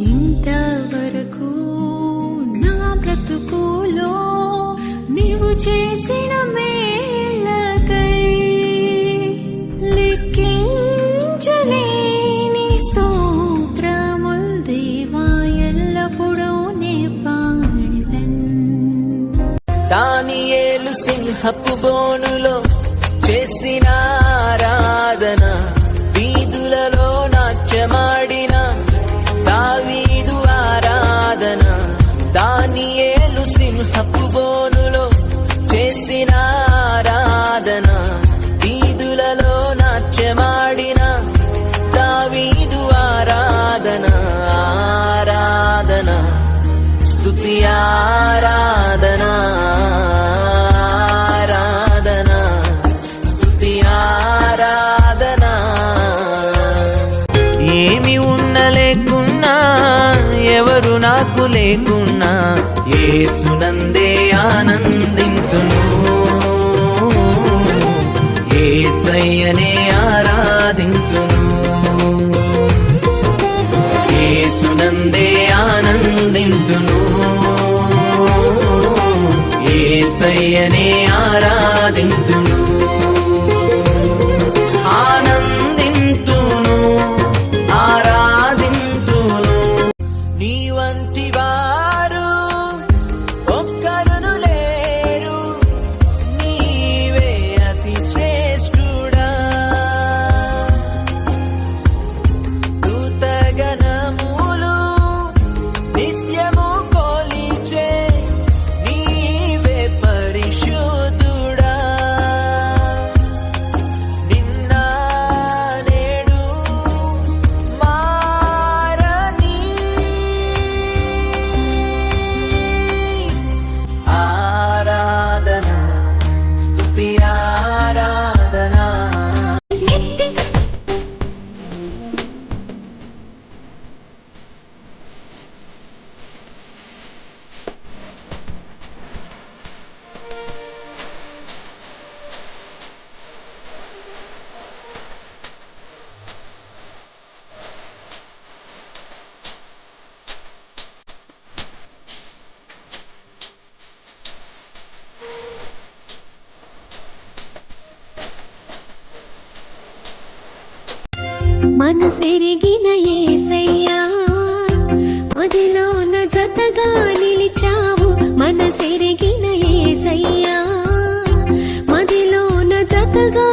ఇంతవరకు నా బ్రతుకులో నీవు చేసిన మేళ్ళకై లెక్కించలేని స్తోత్రముల్ దేవా ఎల్లప్పుడూ నే పాడెదన్. దానియేలు సింహపు బోనులో చేసిన ఆరాధన, వీధులలో నాట్యమాడిన దావీదు ఆరాధన. దానియేలు సింహపు బోనులో చేసిన ఆరాధన, వీధులలో నాట్యమాడిన దావీదు ఆరాధన. ఆరాధన స్తుతి ఆరాధన, ఆరాధన స్తుతి ఆరాధన. ఏమి ఉన్న లేకున్నా, ఎవరు నాకు లేకున్నా, యేసునందే ఆనందింతును. యేసయ్యనే ఆరాధింతును. యేసునందే ఆనందింతును. యేసయ్యనే ఆరాధింతును. ఆనందింతును, ఆరాధింతును. నీ వంటి వారు ఒక్కరును లేరు, నీవే అతి శ్రేష్ఠుడా. దూతగణములు నిత్యము కొలిచే నీవే పరిశుద్ధుడా. నిన్న నేడు మారని ఆరాధన స్తుతి ఆరాధన. మనసెరిగిన యేసయ్యా, మదిలోన జతగా నిలిచావు. మనసెరిగిన యేసయ్యా, మదిలోన జతగా